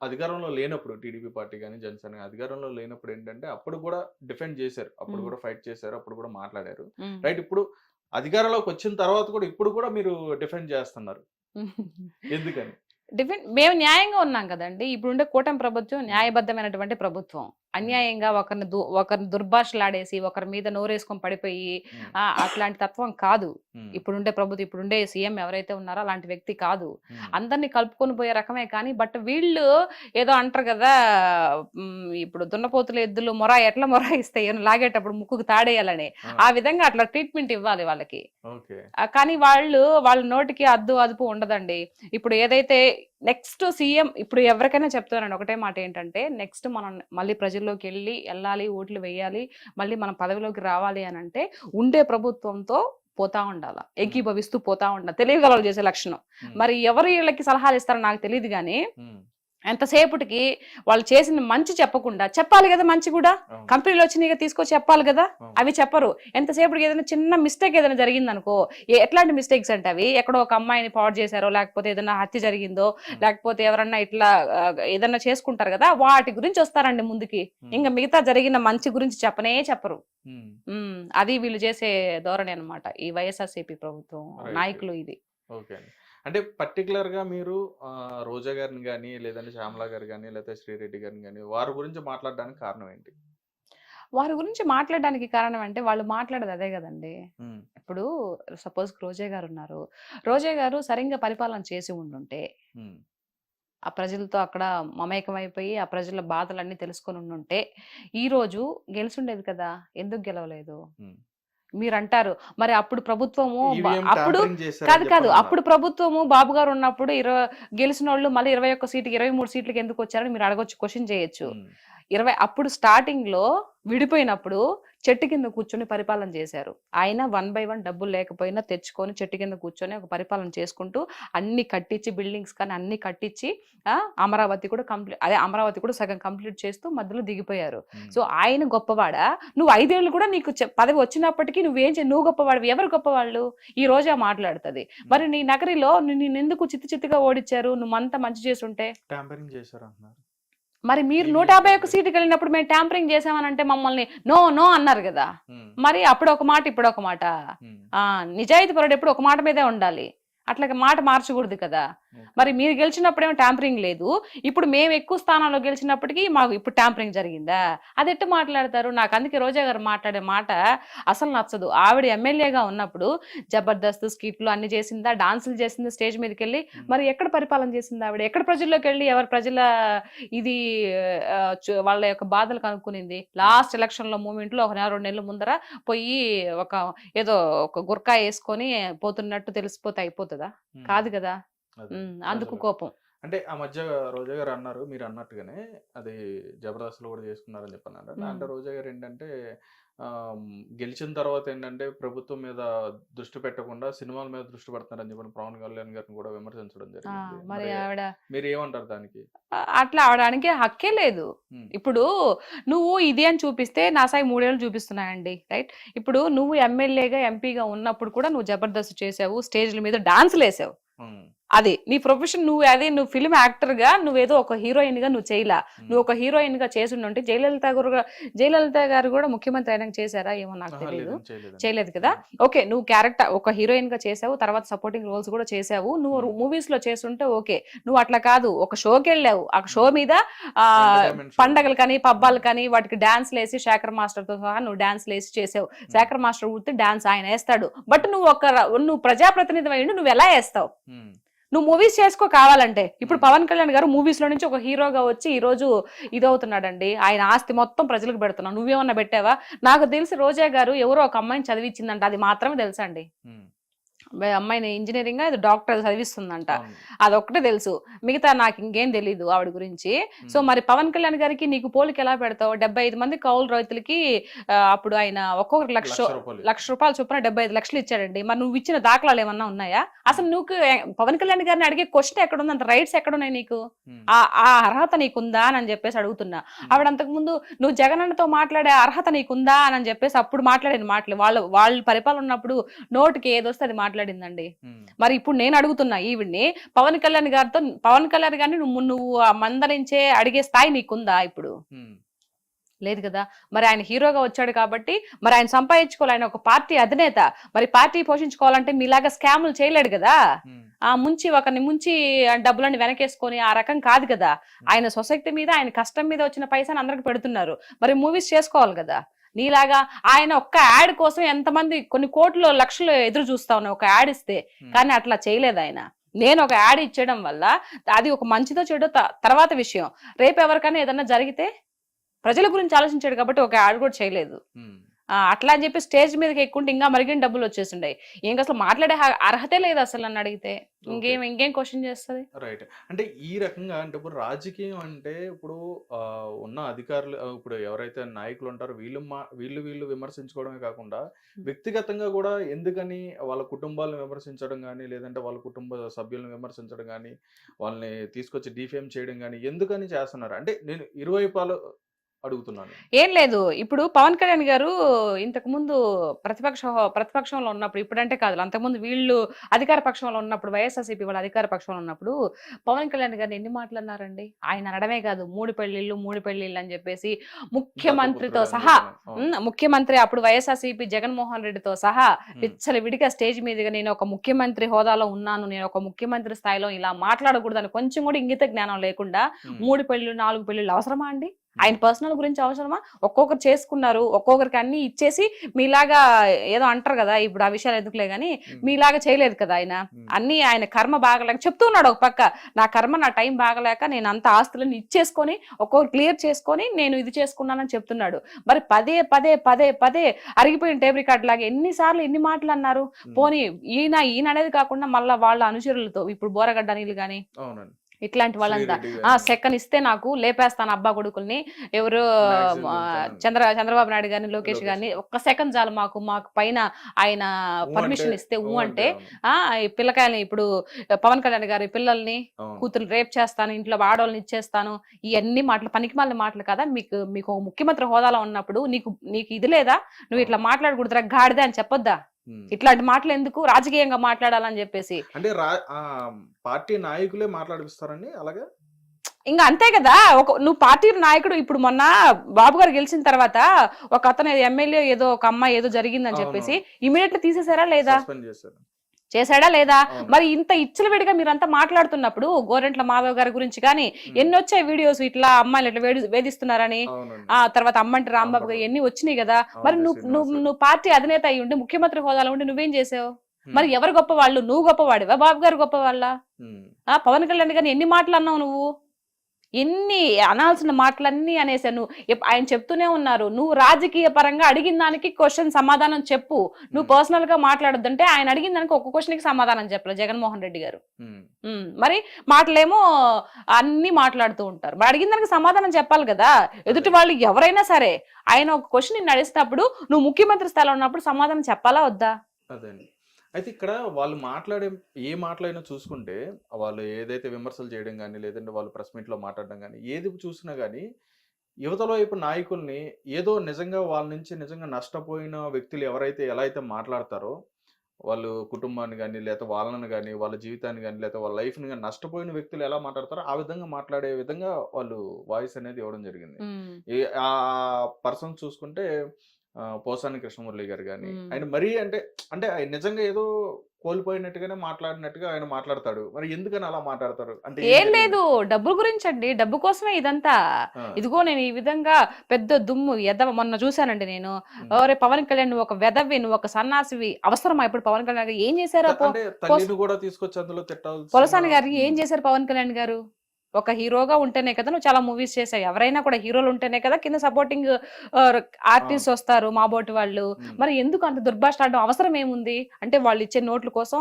అధికారంలో లేనప్పుడు TDP party గాని, జనసేన గాని అధికారంలో లేనప్పుడు ఏంటంటే అప్పుడు కూడా డిఫెండ్ చేశారు. అప్పుడు హ్మ్. కూడా ఫైట్ చేశారు. అప్పుడు కూడా మాట్లాడారు. హ్మ్. రైట్ ఇప్పుడు అధికారంలోకి వచ్చిన తర్వాత కూడా ఇప్పుడు కూడా మీరు డిఫెండ్ చేస్తున్నారు. ఎందుకని? మేము న్యాయంగా ఉన్నాం కదండి. ఇప్పుడుండే కూటమి ప్రభుత్వం న్యాయబద్ధమైనటువంటి ప్రభుత్వం. హ్మ్. అన్యాయంగా ఒకరిని దుర్భాషలాడేసి, ఒకరి మీద నోరేసుకొని పడిపోయి హ్మ్. అట్లాంటి తత్వం కాదు. హ్మ్. ఇప్పుడుండే సీఎం ఎవరైతే ఉన్నారో అలాంటి వ్యక్తి కాదు. హ్మ్. అందరిని కలుపుకొని పోయే రకమే కానీ, బట్ వీళ్ళు ఏదో అంటారు కదా! ఇప్పుడు దున్నపోతులు, ఎద్దులు ఎట్లా మొరాయిస్తాయి లాగేటప్పుడు ముక్కుకు తాడేయాలని. ఆ విధంగా అట్లా ట్రీట్మెంట్ ఇవ్వాలి వాళ్ళకి. ఓకే. కానీ వాళ్ళ నోటికి అద్దు అదుపు ఉండదండి. ఇప్పుడు ఏదైతే నెక్స్ట్ సీఎం ఇప్పుడు ఎవరికైనా చెప్తున్నాను ఒకటే మాట ఏంటంటే, నెక్స్ట్ మనం మళ్ళీ ప్రజల్లోకి వెళ్ళాలి, ఓట్లు వేయాలి, మళ్ళీ మనం పదవిలోకి రావాలి అని అంటే ఉండే ప్రభుత్వంతో పోతా ఉండాల. ఏకీభవిస్తూ పోతా ఉండాలి. తెలియగలవాళ్ళు చేసే లక్షణం. మరి ఎవరు వీళ్ళకి సలహాలు ఇస్తారో నాకు తెలియదు కానీ ఎంతసేపటికి వాళ్ళు చేసిన మంచి చెప్పకుండా చెప్పాలి కదా, మంచి కూడా కంపెనీలు వచ్చినాయి తీసుకొచ్చి చెప్పాలి కదా, అవి చెప్పరు. ఎంతసేపటికి ఏదైనా చిన్న మిస్టేక్ ఏదైనా జరిగింది అనుకో, ఎట్లాంటి మిస్టేక్స్ అంటే అవి ఎక్కడో ఒక అమ్మాయిని పాడు చేశారో, లేకపోతే ఏదైనా హత్య జరిగిందో, లేకపోతే ఎవరన్నా ఇట్లా ఏదన్నా చేసుకుంటారు కదా, వాటి గురించి వస్తారండి ముందుకి. ఇంకా మిగతా జరిగిన మంచి గురించి చెప్పరు. అది వీళ్ళు చేసే ధోరణి అనమాట ఈ వైఎస్ఆర్సీపీ ప్రభుత్వం నాయకులు. ఇది ఓకే. అంటే పర్టికులర్‌గా మీరు రోజా గారిని గాని, లేదంటే శ్యామల గారు గాని, లేకపోతే శ్రీరెడ్డి గారిని గాని వారి గురించి మాట్లాడడానికి కారణం ఏంటి? వారి గురించి మాట్లాడడానికి కారణం అంటే వాళ్ళు మాట్లాడేది అదే కదండి. ఇప్పుడు సపోజ్ రోజా గారు ఉన్నారు. రోజా గారు సరిగ్గా పరిపాలన చేసి ఉండుంటే, ఆ ప్రజలతో అక్కడ మమేకమైపోయి ఆ ప్రజల బాధలన్నీ తెలుసుకొని ఉండుంటే ఈ రోజు గెలిచుండేది కదా. ఎందుకు గెలవలేదు? మీరంటారు మరి అప్పుడు ప్రభుత్వము అప్పుడు కాదు అప్పుడు ప్రభుత్వము బాబు గారు ఉన్నప్పుడు గెలిచిన వాళ్ళు మళ్ళీ 21 సీట్కి 23 సీట్లకి ఎందుకు వచ్చారని మీరు అడగొచ్చు, క్వశ్చన్ చేయొచ్చు. అప్పుడు స్టార్టింగ్ లో విడిపోయినప్పుడు చెట్టు కింద కూర్చొని పరిపాలన చేశారు. ఆయన 1 by 1 డబ్బులు లేకపోయినా తెచ్చుకొని చెట్టు కింద కూర్చొని ఒక పరిపాలన చేసుకుంటూ అన్ని కట్టించి, బిల్డింగ్స్ కానీ అన్ని కట్టించి అమరావతి కూడా సగం కంప్లీట్ చేస్తూ మధ్యలో దిగిపోయారు. సో ఆయన గొప్పవాడా? నువ్వు 5 ఏళ్ళు కూడా నీకు పదవి వచ్చినప్పటికీ నువ్వు గొప్పవాడు. ఎవరు గొప్పవాళ్ళు? ఈ రోజా మాట్లాడుతుంది. మరి నీ నగరిలో నేను ఎందుకు చిత్తుగా ఓడించారు? నువ్వు అంతా మంచి చేస్తుంటే మరి మీరు 151 సీటుకి వెళ్ళినప్పుడు మేము ట్యాంపరింగ్ చేసామని అంటే మమ్మల్ని నో అన్నారు కదా. మరి అప్పుడు ఒక మాట ఇప్పుడు ఒక మాట. నిజాయితీ పరుడు ఎప్పుడు ఒక మాట మీదే ఉండాలి, అట్లాగే మాట మార్చకూడదు కదా. మరి మీరు గెలిచినప్పుడేమో ట్యాంపరింగ్ లేదు, ఇప్పుడు మేము ఎక్కువ స్థానాల్లో గెలిచినప్పటికీ మాకు ఇప్పుడు ట్యాంపరింగ్ జరిగిందా? అది ఎట్టు మాట్లాడతారు? నాకు అందుకే రోజా గారు మాట్లాడే మాట అసలు నచ్చదు. ఆవిడ ఎమ్మెల్యేగా ఉన్నప్పుడు జబర్దస్త్ స్కిట్లు అన్ని చేసిందా, డాన్సులు చేసిందా స్టేజ్ మీదకి వెళ్ళి? మరి ఎక్కడ పరిపాలన చేసింది ఆవిడ? ఎక్కడ ప్రజల్లోకి వెళ్ళి ఎవరి ప్రజల ఇది వాళ్ళ యొక్క బాధలు కనుక్కునింది? లాస్ట్ ఎలక్షన్ లో మూమెంట్ లో 1 2 నెలల ముందర పోయి ఏదో ఒక గుర్కా వేసుకొని పోతున్నట్టు తెలిసిపోతే అయిపోతుందా? కాదు కదా. అందుకు కోపం. అంటే ఆ మధ్య రోజా గారు అన్నారు, మీరు అన్నట్టుగానే అది జబర్దస్త్ లో కూడా చేసుకున్నారని చెప్పన్నారు. అంటే రోజా గారు ఏంటంటే గెలిచిన తర్వాత ఏంటంటే ప్రభుత్వం మీద దృష్టి పెట్టకుండా సినిమాల మీద దృష్టి పెడుతున్నారని చెప్పి పవన్ కళ్యాణ్ గారిని కూడా విమర్శించడం జరిగింది. మరి మీరు ఏమంటారు దానికి? అట్లా అవడానికి హక్కే లేదు. ఇప్పుడు నువ్వు ఇది అని చూపిస్తే నా సాయి 3 ఏళ్ళు చూపిస్తున్నాయండి, రైట్? ఇప్పుడు నువ్వు ఎమ్మెల్యేగా ఎంపీగా ఉన్నప్పుడు కూడా నువ్వు జబర్దస్త్ చేసావు, స్టేజ్ల మీద డాన్సులు వేసావు. అది నీ ప్రొఫెషన్. నువ్వు ఫిల్మ్ యాక్టర్ గా నువ్వేదో ఒక హీరోయిన్ గా నువ్వు చేయలా. నువ్వు ఒక హీరోయిన్ గా చేసిండుంటే జయలలిత గారు కూడా ముఖ్యమంత్రి అయినా చేశారా ఏమో నాకు తెలియదు, చేయలేదు కదా. ఓకే, నువ్వు క్యారెక్టర్ ఒక హీరోయిన్ గా చేసావు, తర్వాత సపోర్టింగ్ రోల్స్ కూడా చేసావు. నువ్వు మూవీస్ లో చేస్తుంటే ఓకే. నువ్వు అట్లా కాదు, ఒక షోకి వెళ్ళావు, ఆ షో మీద పండగలు కానీ పబ్బాలు కానీ వాటికి డాన్స్ లేసి శేఖర్ మాస్టర్ తో సహా నువ్వు డాన్స్ లేసి చేసావు. శేఖర్ మాస్టర్ ఊరితే డాన్స్ ఆయన వేస్తాడు, బట్ నువ్వు ప్రజాప్రతినిధి అయ్యిండు, నువ్వు ఎలా వేస్తావు? నువ్వు మూవీస్ చేసుకో కావాలంటే. ఇప్పుడు పవన్ కళ్యాణ్ గారు మూవీస్ లో నుంచి ఒక హీరోగా వచ్చి ఈ రోజు ఇదవుతున్నాడండి. ఆయన ఆస్తి మొత్తం ప్రజలకు పెడుతున్నావు. నువ్వేమన్నా పెట్టావా? నాకు తెలిసి రోజా గారు ఎవరో ఒక అమ్మాయిని చదివించిందంట, అది మాత్రమే తెలుసండి. అమ్మాయిని ఇంజనీరింగ్ డాక్టర్ చదివిస్తుందంట, అదొక్కటే తెలుసు. మిగతా నాకు ఇంకేం తెలీదు ఆవిడ గురించి. సో మరి పవన్ కళ్యాణ్ గారికి నీకు పోలికి ఎలా పెడతావు? 75 మంది కౌలు రైతులకి అప్పుడు ఆయన ఒక్కొక్కరు లక్ష రూపాయలు చొప్పున 75 లక్షలు ఇచ్చాడండి. మరి నువ్వు ఇచ్చిన దాఖలాలు ఏమన్నా ఉన్నాయా? అసలు నువ్వు పవన్ కళ్యాణ్ గారిని అడిగే క్వశ్చన్ ఎక్కడ ఉంది? అంత రైట్స్ ఎక్కడున్నాయి నీకు? ఆ అర్హత నీకుందా అని చెప్పేసి అడుగుతున్నా. ఆవిడ అంతకు ముందు నువ్వు జగనన్నతో మాట్లాడే అర్హత నీకుందా అని చెప్పేసి అప్పుడు మాట్లాడిన మాటలు, వాళ్ళు పరిపాలన ఉన్నప్పుడు నోటికి ఏదొస్తే అది మాట్లాడి మాట్లాడిందండి? మరి ఇప్పుడు నేను అడుగుతున్నా ఈవిడ్ని, పవన్ కళ్యాణ్ గారిని నువ్వు మందలించే అడిగే స్థాయి నీకుందా ఇప్పుడు? లేదు కదా. మరి ఆయన హీరోగా వచ్చాడు కాబట్టి మరి ఆయన సంపాదించుకోవాలి, ఆయన ఒక పార్టీ అధినేత, మరి పార్టీ పోషించుకోవాలంటే మీలాగా స్కాములు చేయలేడు కదా. ఒకరిని ముంచి డబ్బులన్నీ వెనకేసుకొని ఆ రకం కాదు కదా. ఆయన సొసైటీ మీద, ఆయన కష్టం మీద వచ్చిన పైసాని అందరికి పెడుతున్నారు, మరి మూవీస్ చేసుకోవాలి కదా. నీలాగా ఆయన ఒక్క యాడ్ కోసం ఎంతమంది కొన్ని కోట్లు లక్షలు ఎదురు చూస్తా ఉన్నాయి ఒక యాడ్ ఇస్తే, కానీ అట్లా చేయలేదు ఆయన. నేను ఒక యాడ్ ఇచ్చేయడం వల్ల అది ఒక మంచిదో చెడో తర్వాత విషయం. రేపు ఎవరికైనా ఏదన్నా జరిగితే ప్రజల గురించి ఆలోచించాడు కాబట్టి ఒక యాడ్ కూడా చేయలేదు. అట్లా అని చెప్పి స్టేజ్ మీదకి ఎక్కుంటే ఇంకా మరిగిన డబ్బులు వచ్చేసిండే. ఇంకా అసలు మాట్లాడే అర్హతే లేదు అసలు నన్ను అడిగితే. ఇంకేం క్వశ్చన్ చేస్తుంది. రైట్. అంటే ఈ రకంగా అంటే ఇప్పుడు రాజకీయం అంటే ఇప్పుడు ఉన్న అధికారులు, ఇప్పుడు ఎవరైతే నాయకులు ఉంటారో వీళ్ళు విమర్శించుకోవడమే కాకుండా వ్యక్తిగతంగా కూడా ఎందుకని వాళ్ళ కుటుంబాలను విమర్శించడం కానీ, లేదంటే వాళ్ళ కుటుంబ సభ్యులను విమర్శించడం కానీ, వాళ్ళని తీసుకొచ్చి డిఫేమ్ చేయడం కానీ ఎందుకని చేస్తున్నారు? అంటే నేను ఇరువైపులు అడుగుతున్నాను. ఏం లేదు, ఇప్పుడు పవన్ కళ్యాణ్ గారు ఇంతకు ముందు ప్రతిపక్షంలో ఉన్నప్పుడు, ఇప్పుడంటే కాదు, అంతకుముందు వీళ్ళు అధికార పక్షంలో ఉన్నప్పుడు, వైఎస్ఆర్సీపీ వాళ్ళ అధికార పక్షంలో ఉన్నప్పుడు పవన్ కళ్యాణ్ గారిని ఎన్ని మాట్లాడినారండి? ఆయన అనడమే కాదు, మూడు పెళ్లిళ్ళు అని చెప్పేసి ముఖ్యమంత్రితో సహా, ముఖ్యమంత్రి అప్పుడు వైఎస్ఆర్సీపీ జగన్మోహన్ రెడ్డితో సహా విడిగా స్టేజ్ మీదుగా నేను ఒక ముఖ్యమంత్రి హోదాలో ఉన్నాను, నేను ఒక ముఖ్యమంత్రి స్థాయిలో ఇలా మాట్లాడకూడదని కొంచెం కూడా ఇంగిత జ్ఞానం లేకుండా 3 పెళ్లిళ్ళు 4 పెళ్లిళ్ళు అవసరమా అండి? ఆయన పర్సనల్ గురించి అవసరమా? ఒక్కొక్కరు చేసుకున్నారు, ఒక్కొక్కరికి అన్ని ఇచ్చేసి మీలాగా ఏదో అంటారు కదా, ఇప్పుడు ఆ విషయాలు ఎందుకులే గానీ మీలాగా చేయలేదు కదా ఆయన. అన్ని ఆయన కర్మ బాగలేక చెప్తున్నాడు ఒక పక్క, నా కర్మ నా టైం బాగలేక నేను అంత ఆస్తులను ఇచ్చేసుకొని ఒక్కొక్కరు క్లియర్ చేసుకొని నేను ఇది చేసుకున్నానని చెప్తున్నాడు. మరి పదే పదే పదే పదే అరిగిపోయిన టేబుల్ రికార్డ్ లాగా ఎన్నిసార్లు ఎన్ని మాటలు అన్నారు? పోనీ ఈయన అనేది కాకుండా మళ్ళా వాళ్ళ అనుచరులతో, ఇప్పుడు బోరగడ్డ నీళ్ళు గాని ఇట్లాంటి వాళ్ళంతా సెకండ్ ఇస్తే నాకు లేపేస్తాను అబ్బా కొడుకుల్ని, ఎవరు చంద్రబాబు నాయుడు గారిని, లోకేష్ గారిని, ఒక్క సెకండ్ చాలు మాకు పైన ఆయన పర్మిషన్ ఇస్తే అంటే పిల్లకాయలని, ఇప్పుడు పవన్ కళ్యాణ్ గారి పిల్లల్ని కూతురు రేప్ చేస్తాను, ఇంట్లో ఆడవాళ్ళని ఇచ్చేస్తాను, ఇవన్నీ మాటలు పనికిమాలిన మాటలు కదా. మీకు ఒక ముఖ్యమంత్రి హోదాలో ఉన్నప్పుడు నీకు ఇది లేదా? నువ్వు ఇట్లా మాట్లాడకూడదురా గాడిదే అని చెప్పొద్దా? ఇట్లాంటి మాటలు ఎందుకు రాజకీయంగా మాట్లాడాలని చెప్పేసి అంటే పార్టీ నాయకులే మాట్లాడిస్తారండి అలాగే. ఇంకా అంతే కదా, నువ్వు పార్టీ నాయకుడు. ఇప్పుడు మొన్న బాబు గారు గెలిచిన తర్వాత ఒక అతను ఎమ్మెల్యే ఏదో ఒక అమ్మాయి ఏదో జరిగిందని చెప్పేసి ఇమీడియట్లీ తీసేసారా లేదా? చేశాడా లేదా? మరి ఇంత ఇచ్చలవిడిగా మీరంతా మాట్లాడుతున్నప్పుడు గోరెంట్ల మాధవ్ గారి గురించి కానీ ఎన్ని వచ్చాయి వీడియోస్, ఇట్లా అమ్మాయిలు ఇట్లా వేధిస్తున్నారని, ఆ తర్వాత అమ్మంటి రాంబాబు గారు ఎన్ని వచ్చినాయి కదా. మరి నువ్వు పార్టీ అధినేత అయి ఉండి, ముఖ్యమంత్రి హోదాలో ఉండి నువ్వేం చేసావు? మరి ఎవరు గొప్పవాళ్ళు? నువ్వు గొప్పవాడివా, బాబు గారు గొప్పవాళ్ళ? పవన్ కళ్యాణ్ గారిని ఎన్ని మాటలు అన్నావు నువ్వు? ఎన్ని అనాల్సిన మాటలన్నీ అనేసాను. ఆయన చెప్తూనే ఉన్నారు, నువ్వు రాజకీయ పరంగా అడిగిన దానికి క్వశ్చన్ సమాధానం చెప్పు, నువ్వు పర్సనల్ గా మాట్లాడొద్దంటే ఆయన అడిగిన దానికి ఒక్క క్వశ్చన్ కి సమాధానం చెప్పలేదు జగన్మోహన్ రెడ్డి గారు. మరి మాటలేమో అన్ని మాట్లాడుతూ ఉంటారు, మరి అడిగిన దానికి సమాధానం చెప్పాలి కదా. ఎదుటి వాళ్ళు ఎవరైనా సరే ఆయన ఒక క్వశ్చన్ నిన్ను అడిగినప్పుడు నువ్వు ముఖ్యమంత్రి స్థాయిలో ఉన్నప్పుడు సమాధానం చెప్పాలా వద్దా? అదే. అయితే ఇక్కడ వాళ్ళు మాట్లాడే ఏ మాటలైనా చూసుకుంటే, వాళ్ళు ఏదైతే విమర్శలు చేయడం కానీ, లేదంటే వాళ్ళు ప్రెస్ మీట్లో మాట్లాడడం కానీ, ఏది చూసినా కానీ యువతల వైపు నాయకుల్ని ఏదో నిజంగా వాళ్ళ నుంచి నిజంగా నష్టపోయిన వ్యక్తులు ఎవరైతే ఎలా అయితే మాట్లాడతారో, వాళ్ళు కుటుంబాన్ని కానీ, లేకపోతే వాళ్ళని కానీ, వాళ్ళ జీవితాన్ని కానీ, లేకపోతే వాళ్ళ లైఫ్ని కానీ నష్టపోయిన వ్యక్తులు ఎలా మాట్లాడతారో ఆ విధంగా మాట్లాడే విధంగా వాళ్ళు వాయిస్ అనేది ఇవ్వడం జరిగింది. ఆ పర్సన్ చూసుకుంటే పోసాని కృష్ణమురళి గారు కానీ, ఆయన మరీ అంటే ఆయన నిజంగా ఏదో కోల్పోయినట్టుగానే మాట్లాడినట్టుగా ఆయన మాట్లాడతాడు. మరి ఎందుకని అలా మాట్లాడతారు? అంటే ఏం లేదు, డబ్బు గురించి అండి, డబ్బు కోసమే ఇదంతా. ఇదిగో నేను ఈ విధంగా పెద్ద దుమ్ము ఎదవ మొన్న చూసానండి నేను. ఎవరే పవన్ కళ్యాణ్, నువ్వు ఒక వెదవి, నువ్వు ఒక సన్నాసివి, అవసరమా ఇప్పుడు పవన్ కళ్యాణ్ గారు ఏం చేశారు? కూడా తీసుకొచ్చి అందులో తిట్టాలి. పోసాని గారికి ఏం చేశారు పవన్ కళ్యాణ్ గారు? ఒక హీరోగా ఉంటేనే కదా నువ్వు చాలా మూవీస్ చేసావు. ఎవరైనా కూడా హీరోలు ఉంటేనే కదా కింద సపోర్టింగ్ ఆర్టిస్ట్ వస్తారు, మా బోటి వాళ్ళు. మరి ఎందుకు అంత దుర్భాషలాడడం అవసరం ఏముంది? అంటే వాళ్ళు ఇచ్చే నోట్ల కోసం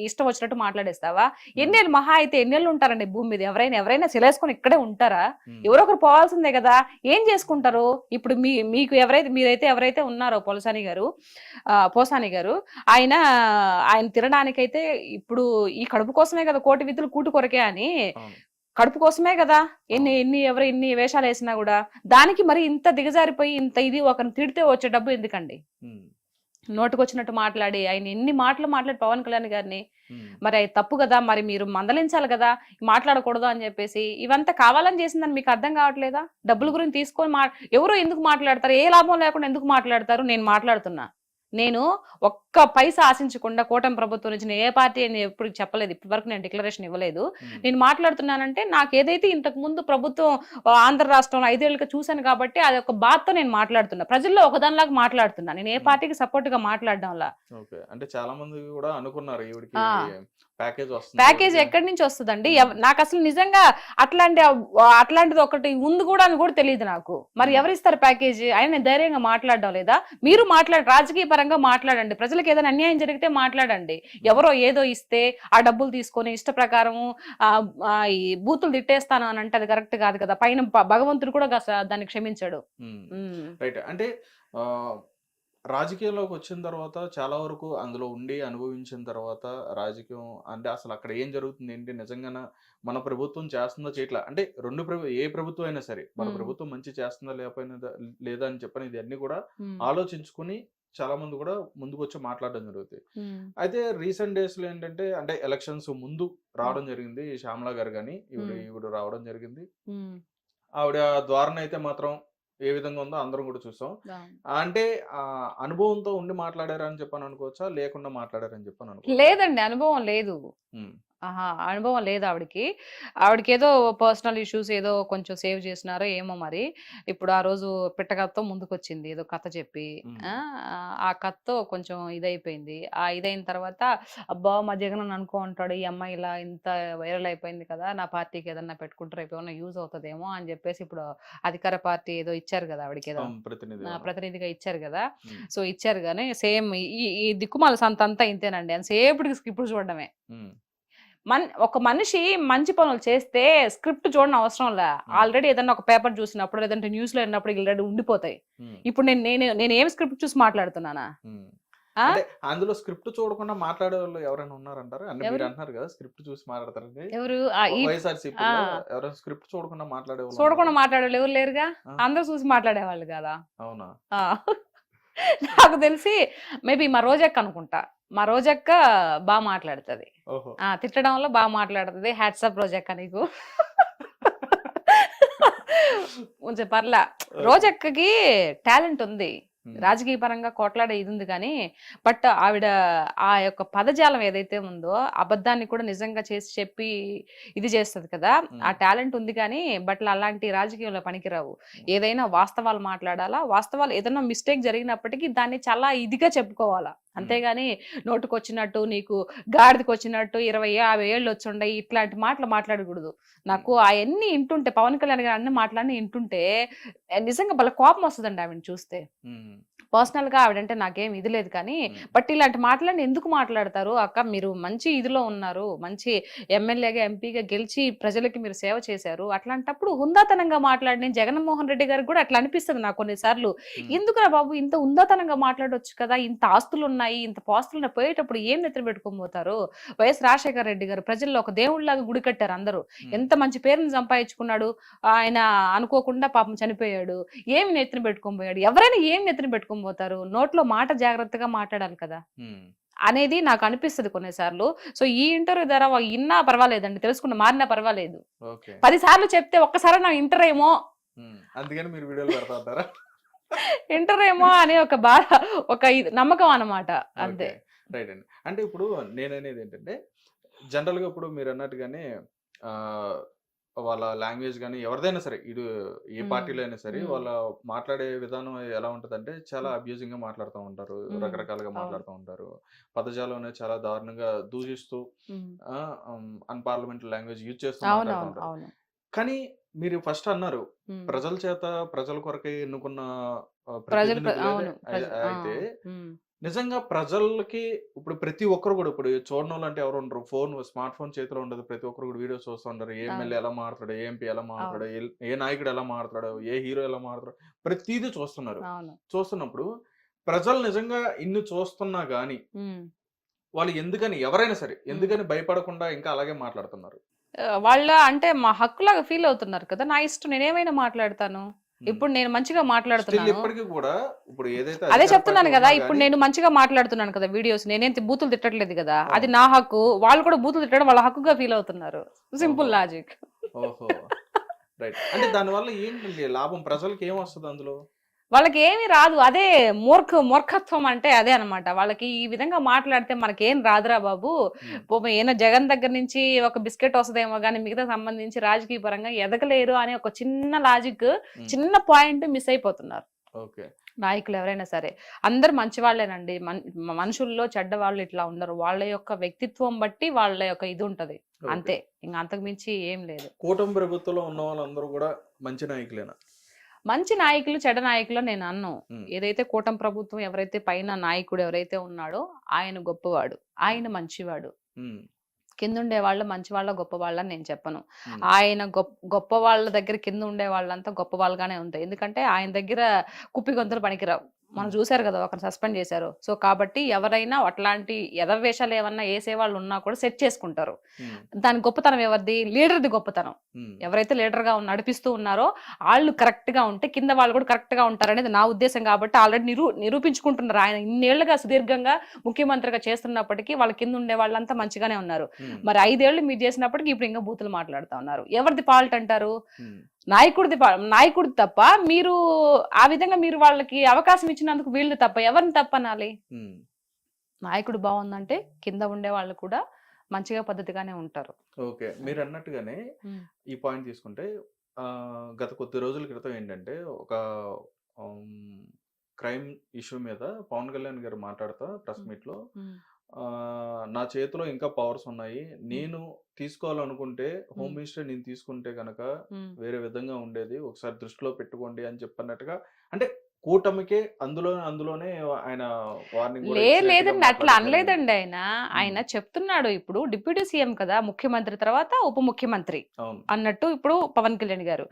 ఇష్టం వచ్చినట్టు మాట్లాడేస్తావా? ఎన్నేళ్ళు మహా అయితే ఎన్నేళ్ళు ఉంటారండి భూమి మీద? ఎవరైనా సిలేసుకొని ఇక్కడే ఉంటారా? ఎవరో ఒకరు పోవాల్సిందే కదా. ఏం చేసుకుంటారు? ఇప్పుడు మీకు ఎవరైతే ఉన్నారో పోసాని గారు ఆయన తినడానికైతే ఇప్పుడు ఈ కడుపు కోసమే కదా, కోటి విధులు కూటు కొరకే అని, కడుపు కోసమే కదా ఎన్ని వేషాలు వేసినా కూడా. దానికి మరి ఇంత దిగజారిపోయి ఇంత ఇది ఒకరిని తిడితే వచ్చే డబ్బు ఎందుకండి? నోటికొచ్చినట్టు మాట్లాడి ఆయన ఎన్ని మాటలు మాట్లాడి పవన్ కళ్యాణ్ గారిని మరి అది తప్పు కదా, మరి మీరు మందలించాలి కదా, మాట్లాడకూడదు అని చెప్పేసి. ఇవంతా కావాలని చేసిందని మీకు అర్థం కావట్లేదా? డబ్బుల గురించి తీసుకొని ఎవరు ఎందుకు మాట్లాడతారు? ఏ లాభం లేకుండా ఎందుకు మాట్లాడతారు? నేను మాట్లాడుతున్నా. నేను ఒక్క పైసా ఆశించకుండా కూటమి ప్రభుత్వం నుంచి నేను ఏ పార్టీ అని ఎప్పుడు చెప్పలేదు, ఇప్పటి వరకు నేను డిక్లరేషన్ ఇవ్వలేదు. నేను మాట్లాడుతున్నానంటే నాకు ఏదైతే ఇంతకు ముందు ప్రభుత్వం ఆంధ్ర రాష్ట్రంలో 5 ఏళ్ళుగా చూశాను కాబట్టి అది ఒక బాధతో నేను మాట్లాడుతున్నా, ప్రజల్లో ఒకదానిలాగా మాట్లాడుతున్నా. నేను ఏ పార్టీకి సపోర్ట్ గా మాట్లాడడంలా. ఓకే. అంటే చాలా మంది కూడా అనుకున్నారు ఈవిడికి ప్యాకేజ్ వస్తుంది. ప్యాకేజ్ ఎక్కడి నుంచి వస్తుందండి? నాకు అసలు నిజంగా అట్లాంటిది ఒకటి ఉంది కూడా అని కూడా తెలియదు నాకు. మరి ఎవరిస్తారు ప్యాకేజ్? ఆయన ధైర్యంగా మాట్లాడడం లేదా? మీరు రాజకీయ పరంగా మాట్లాడండి, ప్రజలకు ఏదైనా అన్యాయం జరిగితే మాట్లాడండి. ఎవరో ఏదో ఇస్తే ఆ డబ్బులు తీసుకొని ఇష్ట ప్రకారము ఈ బూతులు తిట్టేస్తాను అని అంటే అది కరెక్ట్ కాదు కదా. పైన భగవంతుడు కూడా దాన్ని క్షమించాడు. రైట్. అంటే రాజకీయాల్లోకి వచ్చిన తర్వాత చాలా వరకు అందులో ఉండి అనుభవించిన తర్వాత రాజకీయం అంటే అసలు అక్కడ ఏం జరుగుతుంది ఏంటి, నిజంగా మన ప్రభుత్వం చేస్తుందో చేయట్లా, అంటే ఏ ప్రభుత్వం అయినా సరే మన ప్రభుత్వం మంచి చేస్తుందా లేదా అని చెప్పని ఇది అన్ని కూడా ఆలోచించుకుని చాలా మంది కూడా ముందుకు వచ్చి మాట్లాడడం జరుగుతుంది. అయితే రీసెంట్ డేస్ లో ఏంటంటే అంటే ఎలక్షన్స్ ముందు రావడం జరిగింది శ్యామలా గారు, కానీ ఈవిడ రావడం జరిగింది. ఆవిడ ద్వారా అయితే మాత్రం ఏ విధంగా ఉందో అందరం కూడా చూసాం. అంటే అనుభవంతో ఉండి మాట్లాడారని చెప్పని అనుకోవచ్చా, లేకుండా మాట్లాడారని చెప్పని అనుకో? లేదండి, అనుభవం లేదు. అనుభవం లేదు ఆవిడకి ఏదో పర్సనల్ ఇష్యూస్ ఏదో కొంచెం సేవ్ చేసినారో ఏమో మరి. ఇప్పుడు ఆ రోజు పిట్టకథతో ముందుకొచ్చింది ఏదో కథ చెప్పి, ఆ కథతో కొంచెం ఇదైపోయింది. ఆ ఇదైన తర్వాత అబ్బా మా జగన్ అనుకో ఉంటాడు, ఈ అమ్మాయి ఇలా ఇంత వైరల్ అయిపోయింది కదా, నా పార్టీకి ఏదన్నా పెట్టుకుంటారు ఏమైనా యూజ్ అవుతుందేమో అని చెప్పేసి ఇప్పుడు అధికార పార్టీ ఏదో ఇచ్చారు కదా ఆవిడకి, ఏదో ప్రతినిధిగా ఇచ్చారు కదా. సో ఇచ్చారు కానీ సేమ్ ఈ దిక్కుమాల సంత అంతా ఇంతేనండి, అని సేపటికి స్క్రిప్ట్ చూడడమే. ఒక మనిషి మంచి పనులు చేస్తే స్క్రిప్ట్ చూడడం అవసరం లే, ఆల్రెడీ ఏదన్నా ఒక పేపర్ చూసినప్పుడు లేదంటే న్యూస్ లో విన్నప్పుడు ఆల్రెడీ ఉండిపోతాయి. ఇప్పుడు నేను ఏం స్క్రిప్ట్ చూసి మాట్లాడుతున్నానా? అందులో స్క్రిప్ట్ చూడకుండా మాట్లాడే వాళ్ళు ఎవరైనా ఉన్నారంటారు? అంటే మీరు అంటున్నారు కదా స్క్రిప్ట్ చూసి మాట్లాడతారండి, ఎవరు ఎవరైనా స్క్రిప్ట్ చూడకుండా మాట్లాడేవాళ్ళు ఎవరు లేరుగా, అందరూ చూసి మాట్లాడేవాళ్ళు కదా. అవునా? నాకు తెలిసి మేబీ మా రోజక్క అనుకుంటా, మా రోజక్క బాగా మాట్లాడుతుంది, తిట్టడంలో బాగా మాట్లాడుతుంది. హ్యాట్సాప్ రోజక్క నీకు. కొంచెం పర్లా, రోజక్కకి టాలెంట్ ఉంది, రాజకీయ పరంగా కోట్లాడే ఇది ఉంది. కానీ బట్ ఆవిడ ఆ యొక్క పదజాలం ఏదైతే ఉందో అబద్ధాన్ని కూడా నిజంగా చేసి చెప్పి ఇది చేస్తుంది కదా, ఆ టాలెంట్ ఉంది. కానీ బట్ అలాంటి రాజకీయంలో పనికిరావు. ఏదైనా వాస్తవాలు మాట్లాడాలా, వాస్తవాలు ఏదైనా మిస్టేక్ జరిగినప్పటికీ దాన్ని చాలా ఇదిగా చెప్పుకోవాలా, అంతేగాని నోటుకొచ్చినట్టు నీకు గాడిదకి వచ్చినట్టు 20-50 ఏళ్ళు వచ్చుండే ఇట్లాంటి మాటలు మాట్లాడకూడదు. నాకు అవన్నీ వింటుంటే, పవన్ కళ్యాణ్ గారు అన్ని మాటలన్నీ వింటుంటే నిజంగా భలే కోపం వస్తుందండి ఆవిడని చూస్తే. పర్సనల్ గా ఆవిడంటే నాకేం ఇది లేదు, కానీ బట్ ఇలాంటి మాటలన్నీ ఎందుకు మాట్లాడతారు అక్క? మీరు మంచి ఇదిలో ఉన్నారు, మంచి ఎమ్మెల్యేగా ఎంపీగా గెలిచి ప్రజలకి మీరు సేవ చేశారు, అట్లాంటప్పుడు హుందాతనంగా మాట్లాడి, జగన్మోహన్ రెడ్డి గారికి కూడా అట్లా అనిపిస్తుంది నాకు కొన్నిసార్లు. ఎందుకురా బాబు ఇంత హుందాతనంగా మాట్లాడొచ్చు కదా, ఇంత ఆస్తులు ఉన్నాయి, ఇంత పాస్తులు పోయేటప్పుడు ఏం నెత్తిన పెట్టుకొని పోతారు? వైఎస్ రాజశేఖర రెడ్డి గారు ప్రజల్లో ఒక దేవుళ్లాగా గుడి కట్టారు, అందరూ ఎంత మంచి పేరుని సంపాదించుకున్నాడు. ఆయన అనుకోకుండా పాపం చనిపోయాడు, ఏమి నెత్తిన పెట్టుకొని పోయాడు? ఎవరైనా ఏం నెత్తిన పెట్టుకొని పోతారు? నోట్లో మాట జాగ్రత్తగా మాట్లాడాలి కదా అనేది నాకు అనిపిస్తుంది కొన్నిసార్లు. సో ఈ ఇంటర్వ్యూ ద్వారా ఇన్నా పర్వాలేదండి, తెలుసుకున్న మారినా పర్వాలేదు. 10 సార్లు చెప్తే ఒక్కసారి నా ఇంటర్ ఏమో, అందుకని మీరు వీడియోలు పెడతా ఉంటారా? ఇంటర్ ఏమో అనే ఒక బాధ, ఒక నమ్మకం అన్నమాట, అంతే. రైట్ అండి. అంటే ఇప్పుడు నేననేది ఏంటంటే జనరల్ గా ఇప్పుడు మీరు అన్నట్టుగానే వాళ్ళ లాంగ్వేజ్ కానీ ఎవరిదైనా సరే, ఇటు ఏ పార్టీలో అయినా సరే, వాళ్ళ మాట్లాడే విధానం ఎలా ఉంటదంటే చాలా అబ్యూజింగ్ గా మాట్లాడుతూ ఉంటారు, రకరకాలుగా మాట్లాడుతూ ఉంటారు, పదజాలం అనేది చాలా దారుణంగా దూషిస్తూ అన్పార్లమెంటరీ లాంగ్వేజ్ యూజ్ చేస్తూ మాట్లాడుతూ ఉంటారు. కానీ మీరు ఫస్ట్ అన్నారు ప్రజల చేత ప్రజల కొరకే ఎన్నుకున్న అయితే నిజంగా ప్రజలకి ఇప్పుడు ప్రతి ఒక్కరు కూడా, ఇప్పుడు చూడడం వాళ్ళు అంటే ఎవరు ఉండరు, స్మార్ట్ ఫోన్ చేతిలో ఉండదు, ప్రతి ఒక్కరు కూడా వీడియోస్ చూస్తూ ఉంటారు. ఏ ఎమ్మెల్యే ఎలా మాట్లాడు, ఏ ఎంపీ ఎలా మాట్లాడు, ఏ నాయకుడు ఎలా మాట్లాడు, ఏ హీరో ఎలా మాట్లాడు, ప్రతిదీ చూస్తున్నారు. చూస్తున్నప్పుడు ప్రజలు నిజంగా ఇన్ని చూస్తున్నా గానీ వాళ్ళు ఎందుకని, ఎవరైనా సరే ఎందుకని భయపడకుండా ఇంకా అలాగే మాట్లాడుతున్నారు? వాళ్ళ అంటే మా హక్కులాగా ఫీల్ అవుతున్నారు కదా, నా ఇష్టం నేనేమైనా మాట్లాడతాను, ఇప్పుడు నేను మంచిగా స్టిల్ మాట్లాడుతున్నాను, ఇప్పటికీ కూడా ఇప్పుడు ఏదైతే అదే అధికార చెప్తున్నాను పార్టీ కదా, ఉన్నా ఇప్పుడు గానీ నేను మంచిగా మాట్లాడుతున్నాను కదా వీడియోస్, నేనేం బూతులు తిట్టట్లేదు కదా, అది అవును. నా హక్కు. వాళ్ళు కూడా బూతులు తిట్టడం వాళ్ళ హక్కుగా ఫీల్ అవుతున్నారు. సింపుల్ ఓహో! లాజిక్. ఓహో! రైట్. అంటే దానివల్ల ఏంటండి లాభం? ప్రజలకి ఏమొస్తది అందులో? వాళ్ళకి ఏమీ రాదు. అదే మూర్ఖత్వం అంటే అదే అన్నమాట. వాళ్ళకి ఈ విధంగా మాట్లాడితే మనకేం రాదురా బాబు. హ్మ్. పాపం ఏదో జగన్ దగ్గర నుంచి ఒక బిస్కెట్ వస్తదేమో గానీ మిగతా సంబంధించి రాజకీయ పరంగా ఎదగలేరు అనే ఒక చిన్న లాజిక్, హ్మ్. చిన్న పాయింట్ మిస్ అయిపోతున్నారు ఓకే. నాయకులు ఎవరైనా సరే. అందరూ మంచి వాళ్ళేనండి. మనుషుల్లో చెడ్డవాళ్ళు ఇట్లా ఉండరు. వాళ్ళ యొక్క వ్యక్తిత్వం బట్టి వాళ్ళ యొక్క ఇది ఉంటది. ఓకే. అంతే. ఇంక అంతకు మించి ఏం లేదు. కూటమి ప్రభుత్వంలో ఉన్న వాళ్ళందరూ కూడా మంచి నాయకులేనా? మంచి నాయకులు, చెడ్డ నాయకులు నేను అనను. హ్మ్. ఏదైతే కూటమి ప్రభుత్వం ఎవరైతే పైన నాయకుడు ఎవరైతే ఉన్నాడో ఆయన గొప్పవాడు. ఆయన మంచివాడు. హ్మ్. కిందుండే వాళ్ళు మంచివాళ్ళ, గొప్పవాళ్ళని నేను చెప్పను. హ్మ్. ఆయన గొప్ప వాళ్ళ దగ్గర కింద ఉండే వాళ్ళంతా గొప్ప వాళ్ళగానే ఉంటాయి. ఎందుకంటే ఆయన దగ్గర కుప్పి గొంతులు పనికిరావు. మనం హ్మ్. చూసారు కదా, ఒకరిని సస్పెండ్ చేశారు. సో కాబట్టి ఎవరైనా అట్లాంటి ఎదవేషాలు ఏమన్నా వేసేవాళ్ళు ఉన్నా కూడా సెట్ చేసుకుంటారు. హ్మ్. దాని గొప్పతనం ఎవరిది? లీడర్‌ది గొప్పతనం. హ్మ్. ఎవరైతే లీడర్‌గా నడిపిస్తూ ఉన్నారో ఆళ్ళు కరెక్ట్‌గా ఉంటే కింద వాళ్ళు కూడా కరెక్ట్‌గా ఉంటారనేది నా ఉద్దేశం కాబట్టి ఆల్రెడీ నిరూపించుకుంటున్నారు. ఆయన ఇన్నేళ్లుగా సుదీర్ఘంగా ముఖ్యమంత్రిగా చేస్తున్నప్పటికీ వాళ్ళ కింద ఉండే వాళ్ళంతా మంచిగానే ఉన్నారు. హ్మ్. మరి 5 ఏళ్ళు మీరు చేసినప్పటికి ఇప్పుడు ఇంకా బూతులు మాట్లాడుతా ఉన్నారు. ఎవరిది ఫాల్ట్ అంటారు? హ్మ్. నాయకుడిది తప్ప, మీరు ఆ విధంగా మీరు వాళ్ళకి అవకాశం ఇచ్చినందుకు వీళ్ళు తప్ప, ఎవరిని తప్పనాలి? హ్మ్. నాయకుడు బావుందంటే కింద ఉండే వాళ్ళు కూడా మంచిగా పద్ధతిగానే ఉంటారు. ఓకే. అది. మీరన్నట్టుగానే హ్మ్. ఈ పాయింట్ తీసుకుంటే గత కొద్ది రోజుల క్రితం ఏంటంటే ఒక హ్మ్, క్రైమ్ ఇష్యూ మీద పవన్ కళ్యాణ్ గారు మాట్లాడుతా ప్రెస్ హ్మ్. మీట్‌లో హ్మ్. నా చేతిలో ఇంకా పవర్స్ ఉన్నాయి. హ్మ్. నేను తీసుకోవాలనుకుంటే హోమ్ హ్మ్. మినిస్టర్ నేను తీసుకుంటే గనక హ్మ్. వేరే విధంగా ఉండేది. ఒకసారి దృష్టిలో పెట్టుకోండి అని చెప్పన్నట్టుగా అంటే కూటమికే అందులోనే ఆయన వార్నింగ్ గూడా ఇచ్చినట్టుగా లేదండి. అట్లా మాట్లాడడం జరిగింది. అనలేదండి ఆయన. హ్మ్. ఆయన చెప్తున్నాడు, ఇప్పుడు డిప్యూటీ సీఎం కదా, ముఖ్యమంత్రి తర్వాత ఉప ముఖ్యమంత్రి అవును. అన్నట్టు ఇప్పుడు పవన్ కళ్యాణ్ గారు.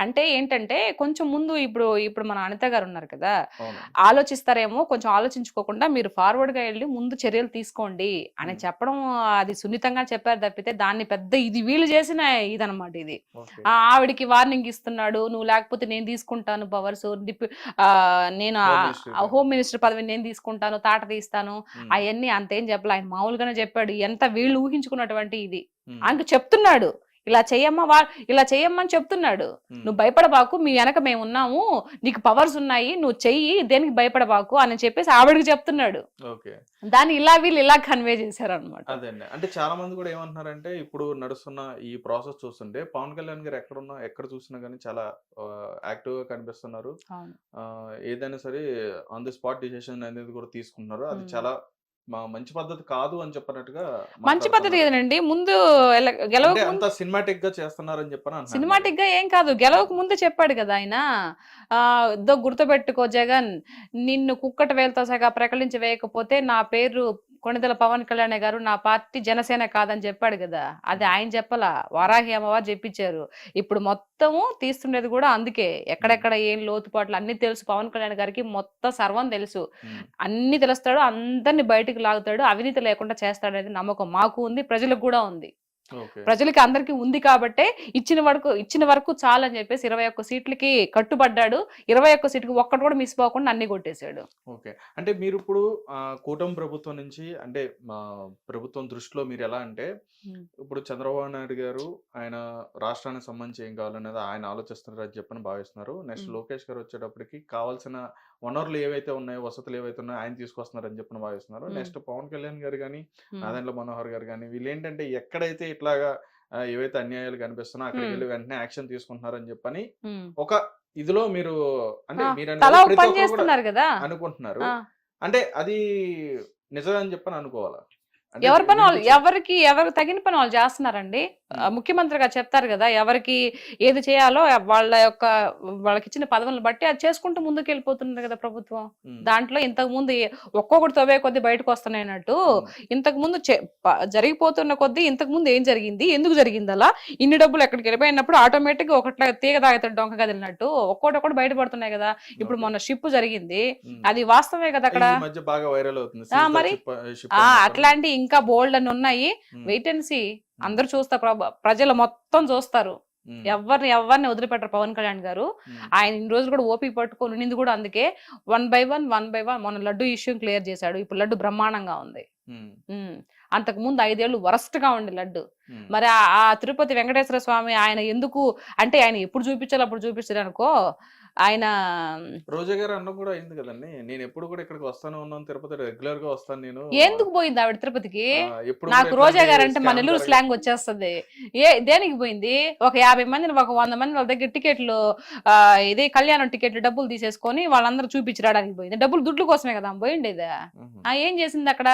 అంటే ఏంటంటే కొంచెం ముందు ఇప్పుడు మన అనిత గారు ఉన్నారు కదా, అవును. ఆలోచిస్తారేమో, కొంచెం ఆలోచించుకోకుండా మీరు ఫార్వర్డ్‌గా ఎళ్లి ముందు చర్యలు తీసుకోండి అని హ్మ్. చెప్పడం, అది సున్నితంగా చెప్పారు తప్పితే దాన్ని పెద్ద ఇది వీళ్ళు చేసిన ఇదనమాట ఇది. ఓకే. ఆవిడకి వార్నింగ్ ఇస్తున్నాడు. నువ్వు లేకపోతే నేను తీసుకుంటాను పవర్స్. నేను హోమ్ మినిస్టర్‌గా. హోమ్ మినిస్టర్ పదవిని నేను తీసుకుంటాను, తాట తీస్తాను. హ్మ్. అయన్నీ అంతేం చెప్పలే. ఆయన మామూలుగానే చెప్పాడు. ఎంత వీళ్ళు ఊహించుకున్నటువంటి ఇది. హ్మ్. ఆయనకి చెప్తున్నాడు. ఇలా చెయ్యమ్మని చెప్తున్నాడు. హ్మ్. నువ్వు భయపడబాకు. మీ వెనక మేమున్నాము. నీకు పవర్స్ ఉన్నాయి. నువ్వు చెయ్యి. దేనికి భయపడబాకు అని చెప్పేసి ఆవిడకి చెప్తున్నాడు. ఓకే. దాన్ని వీళ్ళు ఇలా కన్వే చేశారనమాట. అదే అండి. అంటే చాలా మంది కూడా ఏమంటున్నారంటే, ఇప్పుడు నడుస్తున్న ఈ ప్రాసెస్ చూస్తుంటే, పవన్ కళ్యాణ్ గారు ఎక్కడ చూసినా గాని చాలా యాక్టివ్‌గా కనిపిస్తున్నారు. అవును. ఏదైనా సరే ఆన్ ది స్పాట్ డిసిషన్ అనేది కూడా తీసుకుంటున్నారు. అది హ్మ్. చాలా మంచి పద్ధతి కాదు అని చెప్పినట్టుగా మంచి పద్ధతి మాట్లాడుతున్నారు. ఏదేనండి. ముందు అంటే గెలవక అంత ముందు సినిమాటిక్‌గా చేస్తున్నారని చెప్పని అంటున్నారు మరి. సినిమాటిక్‌గా ఏం కాదు. గెలవక ముందే చెప్పాడు కదా ఆయన. "ఇద్దో గుర్తుపెట్టుకో జగన్, నిన్ను కుక్కట వేలుతో సహా ప్రకటించి వేయకపోతే నా పేరు కొణిదెల పవన్ కళ్యాణే గారు, నా పార్టీ జనసేన కాదని" చెప్పాడు కదా. అది హ్మ్. ఆయన చెప్పలా. వారాహి అమ్మవారు చెప్పించారు. ఇప్పుడు మొత్తము తీస్తుండేది కూడా అందుకే. హ్మ్. ఎక్కడెక్కడ ఏం లోతుపాట్లు అన్నీ తెలుసు పవన్ కళ్యాణ్ గారికి. మొత్తం సర్వం తెలుసు. హ్మ్. అన్నీ తెలుస్తాడు. అందరిని బయటికి లాగుతాడు. అవినీతి లేకుండా చేస్తాడనేది నమ్మకం మాకు ఉంది. ప్రజలకు కూడా ఉంది. ఓకే. ప్రజలకి అందరికి ఉంది కాబట్టే ఇచ్చిన వరకు చాలని చెప్పేసి 21 సీట్లకి కట్టుబడ్డాడు. 21 సీట్‌కి ఒక్కటి కూడా మిస్ పోకుండా అన్ని కొట్టేసాడు. ఓకే. అంటే మీరిప్పుడు కూటమి ప్రభుత్వం నుంచి అంటే ప్రభుత్వం దృష్టిలో మీరెలా అంటే, హ్మ్. ఇప్పుడు చంద్రబాబు నాయుడు గారు ఆయన రాష్ట్రానికి సంబంధించి ఏం కావాలనేది ఆయన ఆలోచిస్తున్నారని చెప్పని భావిస్తున్నారు. నెక్స్ట్ హ్మ్. లోకేష్ గారు వచ్చేటప్పటికి కావాల్సిన వనరులు ఏవైతే ఉన్నాయో, వసతులు ఏవైతే ఉన్నాయో ఆయన తీసుకొస్తున్నారని చెప్పని భావిస్తున్నారు. హ్మ్. నెక్స్ట్ పవన్ కళ్యాణ్ గారు గాని, హ్మ్. నాదెండ్ల మనోహర్ గారు గాని వీళ్ళేంటంటే ఎక్కడైతే ఇట్లాగా ఏవైతే అన్యాయాలు కనిపిస్తున్నాయో హ్మ్. అక్కడికెళ్ళి వెంటనే యాక్షన్ తీసుకుంటున్నారని చెప్పని హ్మ్. ఒక ఇదిలో మీరు అంటే ఆ! మీరని తలా కాదు ఒక ప్రతి పని ఒక్కరు కూడా చేస్తున్నారు గదా! అనుకుంటున్నారు. ఆ! అంటే అది నిజమే అని చెప్పని అనుకోవాలా? అంటే ఎవరి పని వాళ్ళు వినిపించదు. ఎవరికి తగిన పని వాళ్ళు చేస్తున్నారండి. హ్మ్. ముఖ్యమంత్రిగా చెప్తారు గదా, ఎవరికి ఏది చేయాలో వాళ్ళకిచ్చిన పదవులను బట్టి అది చేసుకుంటూ ముందుకెళ్ళిపోతుంది గదా ప్రభుత్వం. హ్మ్. దాంట్లో ఇంతకుముందు ఒక్కొక్కటి తవ్వే కొద్దీ బయటకొస్తున్నాయన్నట్టు, హ్మ్. ఇంతకుముందు జరిగిపోతున్న కొద్దీ ఇంతకుముందు ఏం జరిగింది? ఎందుకు జరిగిందలా? ఇన్ని డబ్బులు ఎక్కడికెళ్ళిపోయినప్పుడు ఆటోమేటిక్‌గా ఒకట్లా తీగ తాగుతాడు డొంక కదిలినట్టు ఒక్కోటొక్కటి బయటపడుతున్నాయి గదా! ఇప్పుడు ఓకే. మొన్న షిప్ జరిగింది. హ్మ్. అది వాస్తవమే గదా అక్కడ. ఈ మధ్య బాగా వైరల్ అవుతుంది. సీజ్ ద మరి షిప్ అని చెప్పని. అట్లాంటియి ఇంకా బోలెడన్ని ఉన్నాయి. Hmm. Wait and see. Hmm. అందరూ చూస్తారు. ప్రజలు మొత్తం చూస్తారు. ఎవరిని వదిలిపెట్టరు పవన్ కళ్యాణ్ గారు. ఆయన ఇన్ని రోజులు కూడా ఓపిక పట్టుకొని ఉండింది కూడా అందుకే. 1 by 1 మొన్న లడ్డు ఇష్యూ క్లియర్ చేశాడు. ఇప్పుడు లడ్డు బ్రహ్మాండంగా ఉంది. అంతకు ముందు 5 ఏళ్ళు వరస్ట్ గా ఉండే లడ్డు. మరి ఆ తిరుపతి వెంకటేశ్వర స్వామి ఆయన ఎందుకు అంటే ఆయన ఎప్పుడు చూపించాలి అప్పుడు చూపించారు అనుకో. ఆయన రోజా గారు అన్న కూడా అయింది కదండి, నేను ఎప్పుడు కూడా ఇక్కడికి వస్తానే ఉన్నాను, తిరుపతి రెగ్యులర్ గా వస్తాను నేను. ఎందుకు పోయింది ఆవిడ తిరుపతికి? ఎప్పుడు నాకు రోజా గారు అంటే మన నెల్లూరు స్లాంగ్ వచ్చేస్తుంది. దేనికి పోయింది? ఒక 50 మందిని ఒక 100 మంది వాళ్ళ దగ్గర టికెట్లు ఇదే కళ్యాణం టికెట్లు డబ్బులు తీసేసుకొని వాళ్ళందరూ చూపించి రావడానికి పోయింది. డబ్బులు దుడ్ల కోసమే కదా పోయిండేది. ఏం చేసింది అక్కడ?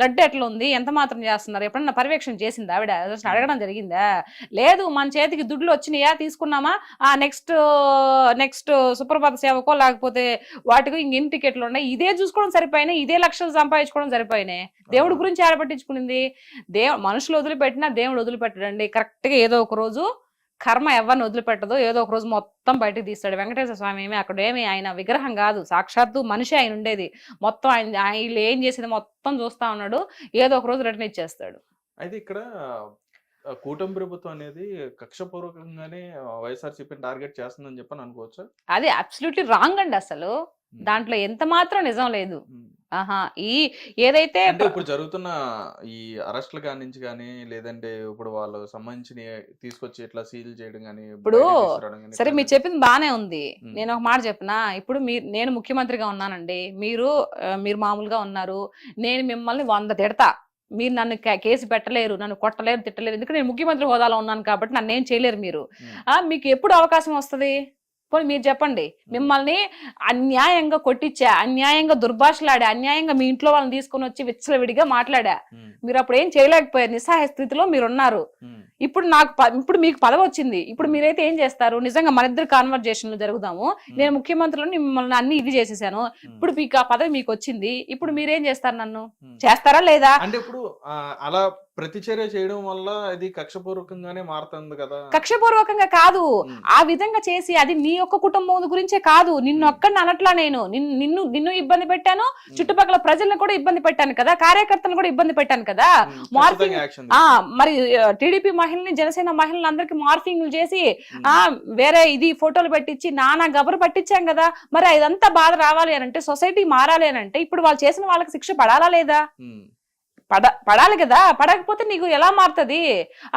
లడ్డు ఎట్లా ఉంది, ఎంత మాత్రం చేస్తున్నారు, ఎప్పుడన్నా పర్యవేక్షణ చేసింది ఆవిడ? అడగడం జరిగిందా? లేదు. మన చేతికి దుడ్లు వచ్చినాయా, తీసుకున్నామా, నెక్స్ట్ సుప్రభాత సేవకో లేకపోతే వాటికో ఇంకెన్ని టికెట్లు ఉన్నాయి, ఇదే చూసుకోవడం సరిపోయినాయి, ఇదే లక్షలు సంపాదించుకోవడం సరిపోయినాయి. దేవుడి గురించి ఆడపట్టించుకునింది. మనుషులు వదిలిపెట్టినా దేవుడు వదిలిపెట్టడండి. కరెక్ట్ గా ఏదో ఒక రోజు కర్మ ఎవరిని వదిలిపెట్టదో, ఏదో ఒక రోజు మొత్తం బయటకు తీస్తాడు. వెంకటేశ్వర స్వామి ఏమి అక్కడ ఏమి ఆయన విగ్రహం కాదు, సాక్షాత్తు మనిషి ఆయన ఉండేది. మొత్తం ఆయన వీళ్ళు ఏం చేసేది మొత్తం చూస్తా ఉన్నాడు. ఏదో ఒక రోజు రిటర్న్ ఇచ్చేస్తాడు. అయితే ఇక్కడ కూటమి ప్రభుత్వం అనేది కక్షపూర్వకంగానే వైఎస్ఆర్సీపీని టార్గెట్ చేస్తుందని చెప్పని అనుకోవచ్చు. అది అబ్సల్యూట్లీ రాంగ్ అండి. అసలు దాంట్లో ఎంత మాత్రం నిజం లేదు. ఏదైతే ఇప్పుడు జరుగుతున్న ఈ అరెస్ట్ల కాడి నుంచి కానీ, లేదంటే ఇప్పుడు వాళ్ళు సంబంధించిన తీసుకొచ్చి ఇట్లా సీల్ చేయడం కానీ, ఇప్పుడు సరే మీరు చెప్పింది బానే ఉంది. నేను ఒక మాట చెప్పినా, ఇప్పుడు నేను ముఖ్యమంత్రిగా ఉన్నానండి, మీరు మామూలుగా ఉన్నారు, నేను మిమ్మల్ని 100 తిడతా, మీరు నన్ను కేసు పెట్టలేరు, నన్ను కొట్టలేరు, తిట్టలేరు. ఎందుకంటే నేను ముఖ్యమంత్రి హోదాలో ఉన్నాను కాబట్టి నన్ను ఏం చేయలేరు మీరు. మీకు ఎప్పుడు అవకాశం వస్తుంది? పోనీ మీరు చెప్పండి. మిమ్మల్ని అన్యాయంగా కొట్టించా, అన్యాయంగా దుర్భాషలాడా, అన్యాయంగా మీ ఇంట్లో వాళ్ళని తీసుకొని వచ్చి విచ్చలవిడిగా మాట్లాడా, మీరు అప్పుడు ఏం చేయలేకపోయారు, నిస్సహాయ స్థితిలో మీరున్నారు. ఇప్పుడు మీకు పదవి వచ్చింది, ఇప్పుడు మీరైతే ఏం చేస్తారు? నిజంగా మన ఇద్దరు కాన్వర్జేషన్లు జరుగుదాము, నేను ముఖ్యమంత్రిలో మిమ్మల్ని అన్ని ఇది చేసేసాను, ఇప్పుడు మీకు ఆ పదవి మీకు వచ్చింది, ఇప్పుడు మీరేం చేస్తారు? నన్ను చేస్తారా లేదా? అంటే ఇప్పుడు అలా ప్రతిచర్య చేయడం వల్ల ఇది కక్షపూర్వకంగానే మారుతుంది కదా? కక్షపూర్వకంగా కాదు, ఆ విధంగా చేసి అది నీ యొక్క కుటుంబం గురించే కాదు, నిన్ను ఒక్కడిని అనట్లా, నేను నిన్ను ఇబ్బంది పెట్టాను, చుట్టుపక్కల ప్రజలను కూడా ఇబ్బంది పెట్టాను కదా, కార్యకర్తలను కూడా ఇబ్బంది పెట్టాను కదా. మార్ఫింగ్ మరి టీడీపీ మహిళని, జనసేన మహిళలు అందరికి మార్ఫింగ్లు చేసి వేరే ఇది ఫోటోలు పెట్టించి నానా గబరు పట్టించాం కదా. మరి ఇదంతా బాధ రావాలి అని అంటే, సొసైటీ మారాలి అని అంటే, ఇప్పుడు వాళ్ళు చేసిన వాళ్ళకి శిక్ష పడాలా లేదా? పడాలి కదా. పడకపోతే నీకు ఎలా మారుతుంది?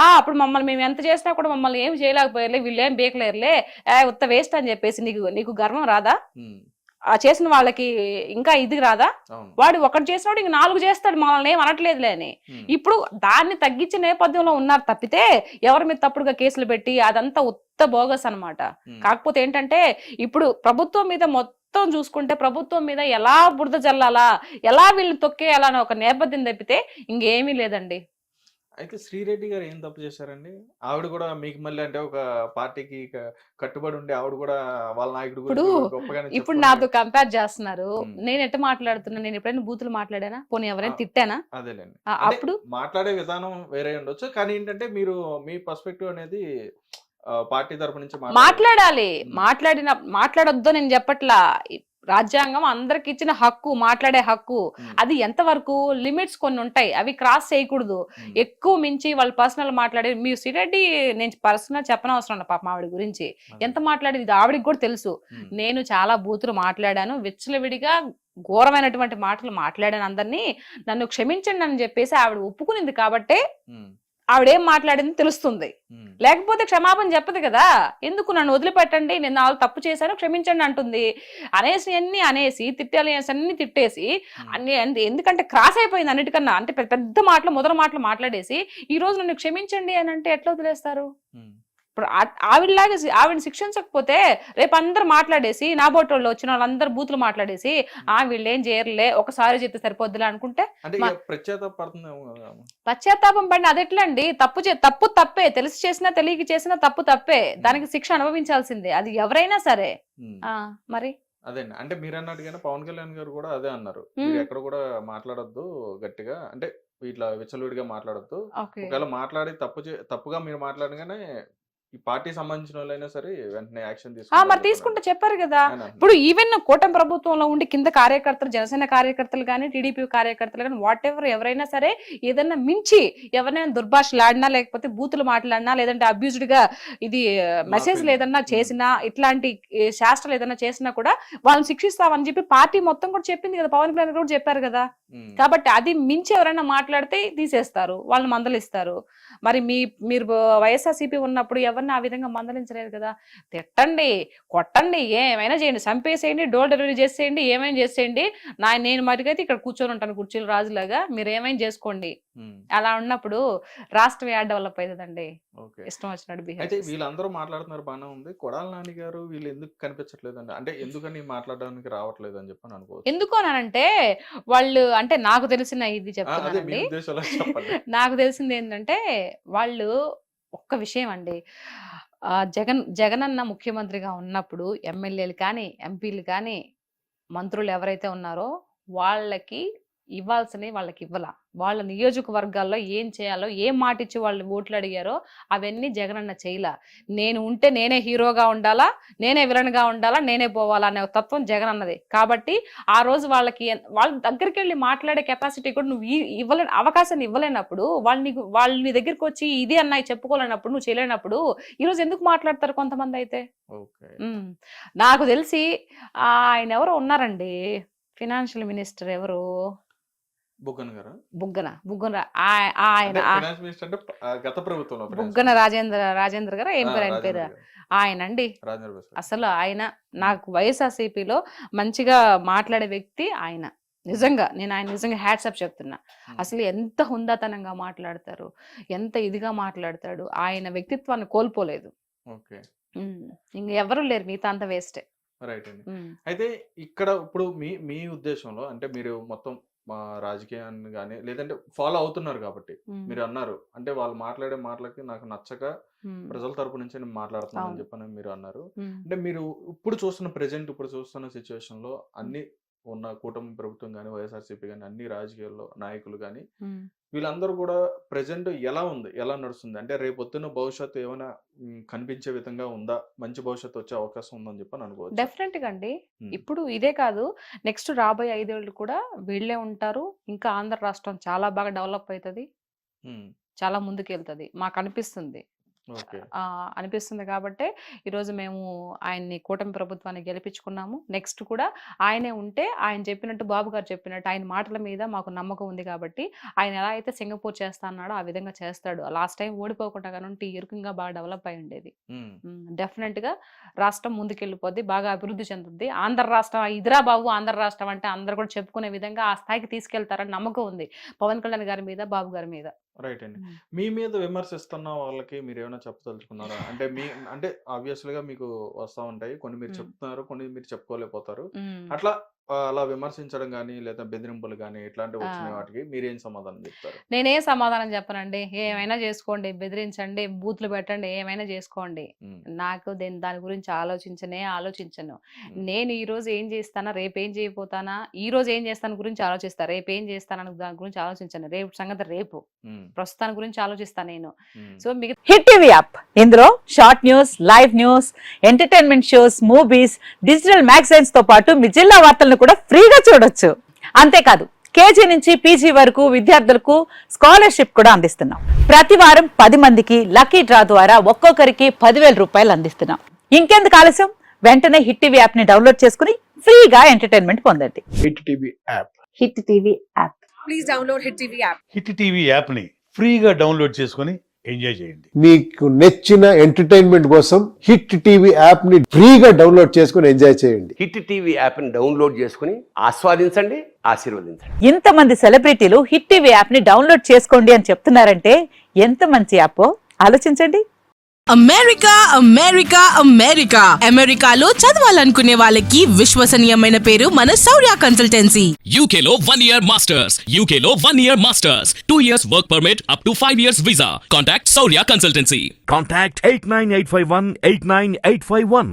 అప్పుడు మమ్మల్ని మేము ఎంత చేసినా కూడా మమ్మల్ని ఏం చేయలేకపోయారులే, వీళ్ళు ఏం బేకలేరులే, ఉత్త వేస్ట్ అని చెప్పేసి నీకు గర్వం రాదా? చేసిన వాళ్ళకి ఇంకా ఇది రాదా? వాడు ఒకటి చేసినాడు ఇంక 4 చేస్తాడు, మనల్ని ఏం అనట్లేదులే అని. ఇప్పుడు దాన్ని తగ్గించే నేపథ్యంలో ఉన్నారు తప్పితే ఎవరి మీద తప్పుడుగా కేసులు పెట్టి అదంతా ఉత్త బోగస్ అన్నమాట. కాకపోతే ఏంటంటే ఇప్పుడు ప్రభుత్వం మీద మొత్తం చూసుకుంటే, ప్రభుత్వం మీద ఎలా బురద జల్లాలా, ఎలా వీళ్ళని తొక్కేయాలా అని ఒక నేపథ్యం తప్పితే ఇంకేమీ లేదండి. అయితే శ్రీరెడ్డి గారు ఏం తప్పు చేశారండి? ఆవిడ కూడా మీకు మళ్ళీ అంటే ఒక పార్టీకి కట్టుబడి ఉండి ఆవిడ కూడా వాళ్ళ నాయకుడు ఇప్పుడు నాతో కంపేర్ చేస్తున్నారు. నేను ఎట్లా మాట్లాడుతున్నా? నేను ఎప్పుడైనా బూతులు మాట్లాడానా? పోనీ ఎవరైనా తిట్టానా? అదేలేండి. అప్పుడు మాట్లాడే విధానం వేరే ఉండొచ్చు, కానీ ఏంటంటే మీరు మీ పర్స్పెక్టివ్ అనేది పార్టీ తరపు నుంచి మాట్లాడాలి. మాట్లాడొద్దు నేను చెప్పట్లా. రాజ్యాంగం అందరికి ఇచ్చిన హక్కు, మాట్లాడే హక్కు. అది ఎంతవరకు లిమిట్స్ కొన్ని ఉంటాయి, అవి క్రాస్ చేయకూడదు. ఎక్కువ మించి వాళ్ళు పర్సనల్ మాట్లాడే, మీ శ్రీరెడ్డి నేను పర్సనల్ చెప్పనవసరం లేదు పాపం ఆవిడ గురించి ఎంత మాట్లాడేది ఆవిడకి కూడా తెలుసు. నేను చాలా బూతులు మాట్లాడాను, విచ్చలవిడిగా ఘోరమైనటువంటి మాటలు మాట్లాడాను అందరినీ, నన్ను క్షమించండి అని చెప్పేసి ఆవిడ ఒప్పుకునింది కాబట్టి ఆవిడేం మాట్లాడింది తెలుస్తుంది. లేకపోతే క్షమాపణ చెప్పదు కదా. ఎందుకు నన్ను వదిలిపెట్టండి, నేను వాళ్ళు తప్పు చేశాను క్షమించండి అంటుంది. అనేసి తిట్టాలి అన్ని తిట్టేసి ఎందుకంటే క్రాస్ అయిపోయింది అన్నిటికన్నా. అంటే పెద్ద మాటలు మొదల మాటలు మాట్లాడేసి ఈ రోజు నన్ను క్షమించండి అని అంటే ఎట్లా వదిలేస్తారు? ఇప్పుడు ఆవిడని శిక్షించకపోతే రేపు అందరు మాట్లాడేసి, నా బోటోళ్ళు వచ్చిన వాళ్ళందరూ బూతులు మాట్లాడేసి వీళ్ళు ఏం చేయరులే, ఒకసారి చెప్తే సరిపోద్దులే అనుకుంటే పశ్చాత్తాపం పడిన అది ఎట్లా అండి? తప్పు తప్పే, తెలిసి చేసినా తెలియక చేసినా తప్పు తప్పే, దానికి శిక్ష అనుభవించాల్సిందే, అది ఎవరైనా సరే. మరి అదే అంటే మీరు అన్నట్టుగానే పవన్ కళ్యాణ్ గారు కూడా అదే అన్నారు, మీరు ఎక్కడ కూడా మాట్లాడొద్దు గట్టిగా, అంటే ఇట్లా విచ్చలవిడిగా మాట్లాడొద్దు, ఒకవేళ మాట్లాడి తప్పుగా మీరు మాట్లాడగానే ఈ పార్టీ సంబంధించిన వాళ్ళైనా సరే వెంటనే యాక్షన్ మరి తీసుకుంటే చెప్పారు కదా. ఇప్పుడు ఈవెన్ కూటమి ప్రభుత్వంలో ఉండి కింద కార్యకర్తలు, జనసేన కార్యకర్తలు కానీ, టీడీపీ కార్యకర్తలు కానీ, వాట్ ఎవర్ ఎవరైనా సరే ఏదైనా మించి ఎవరైనా దుర్భాషలు ఆడినా, లేకపోతే బూతులు మాట్లాడినా, లేదంటే అబ్యూజ్డ్ గా ఇది మెసేజ్లు ఏదన్నా చేసినా, ఇట్లాంటి శాస్త్రాలు ఏదైనా చేసినా కూడా వాళ్ళని శిక్షిస్తామని చెప్పి పార్టీ మొత్తం కూడా చెప్పింది కదా. పవన్ కళ్యాణ్ కూడా చెప్పారు కదా. కాబట్టి అది మించి ఎవరైనా మాట్లాడితే తీసేస్తారు, వాళ్ళని మందలిస్తారు. మరి మీరు వైఎస్ఆర్సీపీ ఉన్నప్పుడు ఎవరిని ఆ విధంగా మందలించలేదు కదా. తిట్టండి, కొట్టండి, ఏమైనా చేయండి, చంపేసేయండి, డోర్ డెలివరీ చేసేయండి, ఏమైనా చేసేయండి. నేను మటుకైతే ఇక్కడ కూర్చొని ఉంటాను కుర్చీలు రాజులాగా, మీరు ఏమైనా చేసుకోండి. అలా ఉన్నప్పుడు రాష్ట్రం యాడ్ డెవలప్ అవుతుందండి. ఇష్టం వచ్చినట్టు బిహేవ్. అయితే వీళ్ళందరూ మాట్లాడుతున్నారు, బాగానే ఉంది. కొడాల నాని గారు వీళ్ళు ఎందుకు కనిపించట్లేదండి? అంటే ఎందుకని మాట్లాడడానికి రావట్లేదు అని చెప్పని అనుకోవచ్చు. ఎందుకు అనంటే వాళ్ళు, అంటే నాకు తెలిసిన ఇది చెప్తానండి, నాకు తెలిసింది ఏంటంటే వాళ్ళు ఒక్క విషయం అండి, జగన్ అన్న ముఖ్యమంత్రిగా ఉన్నప్పుడు ఎమ్మెల్యేలు కానీ, ఎంపీలు కానీ, మంత్రులు ఎవరైతే ఉన్నారో వాళ్ళకి ఇవ్వాల్సినవి వాళ్ళకి ఇవ్వాల. వాళ్ళ నియోజకవర్గాల్లో ఏం చేయాలో, ఏం మాట ఇచ్చి వాళ్ళు ఓట్లు అడిగారో అవన్నీ జగనన్న చేయలా. నేను ఉంటే నేనే హీరోగా ఉండాలా, నేనే విలన్ గా ఉండాలా, నేనే పోవాలా అనే తత్వం జగన్ అన్నది. కాబట్టి ఆ రోజు వాళ్ళ దగ్గరికి వెళ్ళి మాట్లాడే కెపాసిటీ కూడా నువ్వు అవకాశాన్ని ఇవ్వలేనప్పుడు, వాళ్ళు నీ దగ్గరికి వచ్చి ఇది అన్నాయి చెప్పుకోలేనప్పుడు, నువ్వు చేయలేనప్పుడు ఈ రోజు ఎందుకు మాట్లాడతారు కొంతమంది అయితే. నాకు తెలిసి ఆయన ఎవరో ఉన్నారండి, ఫినాన్షియల్ మినిస్టర్ ఎవరు, బుగ్గన రాజేంద్ర గారు ఏం పేరు ఆయన పేరు, ఆయన అండి. అసలు ఆయన నాకు వైఎస్ఆర్సీపీలో మంచిగా మాట్లాడే వ్యక్తి ఆయన. నిజంగా నేను ఆయన నిజంగా హ్యాట్సప్ చెప్తున్నా. అసలు ఎంత హుందాతనంగా మాట్లాడతారు, ఎంత ఇదిగా మాట్లాడతాడు. ఆయన వ్యక్తిత్వాన్ని కోల్పోలేదు. ఇంకెవరు లేరు, మిగతా అంతా వేస్టే. రైట్ అండి. అయితే ఇక్కడ ఇప్పుడు మీ ఉద్దేశంలో, అంటే మీరు మొత్తం మా రాజకీయాన్ని కానీ లేదంటే ఫాలో అవుతున్నారు కాబట్టి మీరు అన్నారు, అంటే వాళ్ళు మాట్లాడే మాటలకి నాకు నచ్చక ప్రజల తరపు నుంచి నేను మాట్లాడుతున్నాను అని చెప్పని మీరు అన్నారు. అంటే మీరు ఇప్పుడు చూస్తున్న సిచ్యువేషన్ లో అన్ని ఉన్న కూటమి ప్రభుత్వం కానీ, వైఎస్ఆర్సీపీ కానీ, అన్ని రాజకీయాల్లో నాయకులు కానీ వీళ్ళందరూ కూడా ప్రెజెంట్ ఎలా నడుస్తుంది, అంటే రేపొద్దున భవిష్యత్తు ఏమైనా కనిపించే విధంగా ఉందా, మంచి భవిష్యత్తు వచ్చే అవకాశం ఉందని చెప్పని అనుకోవచ్చు. డెఫినెట్ గా అండి. ఇప్పుడు ఇదే కాదు, నెక్స్ట్ రాబోయే 5 ఏళ్ళు కూడా వీళ్ళే ఉంటారు. ఇంకా ఆంధ్ర రాష్ట్రం చాలా బాగా డెవలప్ అవుతుంది, చాలా ముందుకెళ్తుంది మాకు అనిపిస్తుంది. అనిపిస్తుంది కాబట్టి ఈరోజు మేము ఆయన్ని కూటమి ప్రభుత్వాన్ని గెలిపించుకున్నాము. నెక్స్ట్ కూడా ఆయనే ఉంటే, ఆయన చెప్పినట్టు, బాబు గారు చెప్పినట్టు, ఆయన మాటల మీద మాకు నమ్మకం ఉంది కాబట్టి ఆయన ఎలా అయితే సింగపూర్ చేస్తా అన్నాడో ఆ విధంగా చేస్తాడు. లాస్ట్ టైం ఓడిపోకుండా కానీ ఇరుకంగా బాగా డెవలప్ అయి ఉండేది. డెఫినెట్ గా రాష్ట్రం ముందుకెళ్ళిపోద్ది, బాగా అభివృద్ధి చెందుద్ది. ఆంధ్ర రాష్ట్రం ఇదిరా బాబు, ఆంధ్ర రాష్ట్రం అంటే అందరు కూడా చెప్పుకునే విధంగా ఆ స్థాయికి తీసుకెళ్తారని నమ్మకం ఉంది పవన్ కళ్యాణ్ గారి మీద, బాబు గారి మీద. రైట్ అండి. మీ మీద విమర్శిస్తున్న వాళ్ళకి మీరు ఏమైనా చెప్పదలుచుకున్నారా? అంటే ఆబ్వియస్లీగా మీకు వస్తా ఉంటాయి, కొన్ని మీరు చెప్తున్నారు, కొన్ని మీరు చెప్పుకోలేకపోతారు. అలా విమర్శించడం కానీ లేదా బెదిరింపులు కానీ ఇట్లాంటివి వచ్చిన వాటికి మీరేం సమాధానం చెప్తారు? నేనే సమాధానం చెప్పనండి. ఏమైనా చేసుకోండి, బెదిరించండి, బూత్లు పెట్టండి, ఏమైనా చేసుకోండి. నాకు దాని గురించి ఆలోచించను. నేను ఈ రోజు ఏం చేస్తానా, రేపు ఏం చేయబోతానా, ఈ రోజు ఏం చేస్తాను గురించి ఆలోచిస్తా, రేపు ఏం చేస్తాను దాని గురించి ఆలోచించను. రేపు సంగతి రేపు, ప్రస్తుతాన్ని గురించి ఆలోచిస్తాను నేను. సో మీకు హిట్ టీవీ యాప్, ఇందులో short news, live news, entertainment shows, movies, digital magazines తో పాటు మీ జిల్లా వార్తలను కూడా ఫ్రీగా చూడొచ్చు. అంతేకాదు కేజీ నుంచి పీజీ వరకు విద్యార్థులకు స్కాలర్షిప్ కూడా అందిస్తున్నాం. ప్రతి వారం 10 మందికి లక్కీ డ్రా ద్వారా ఒక్కొక్కరికి 10,000 రూపాయలు అందిస్తున్నాం. ఇంకెందుకు ఆలస్యం, వెంటనే హిట్ టీవీ యాప్ ని డౌన్లోడ్ చేసుకుని ఫ్రీగా ఎంటర్టైన్మెంట్ పొందండి. Hit TV app. Hit TV app. Please download hit TV app. Hit TV app ని ఫ్రీగా డౌన్లోడ్ చేసుకుని ఎంజాయ్ చేయండి. మీకు నచ్చిన ఎంటర్టైన్మెంట్ కోసం హిట్ టీవీ యాప్ ని ఫ్రీగా డౌన్లోడ్ చేసుకుని ఎంజాయ్ చేయండి. హిట్ టీవీ యాప్ ని డౌన్లోడ్ చేసుకుని ఆస్వాదించండి, ఆశీర్వదించండి. ఇంతమంది సెలబ్రిటీలు హిట్ టీవీ యాప్ ని డౌన్లోడ్ చేసుకోండి అని చెప్తున్నారంటే ఎంత మంచి యాప్ ఆలోచించండి. అమెరికాలో చదవాలనుకునే వాళ్ళకి విశ్వసనీయమైన పేరు మన శౌర్య కన్సల్టెన్సీ. UK లో 1 year masters, UK లో 1 year masters, 2 years work permit up to 5 years visa. Contact Saurya Consultancy. Contact 89851 89851.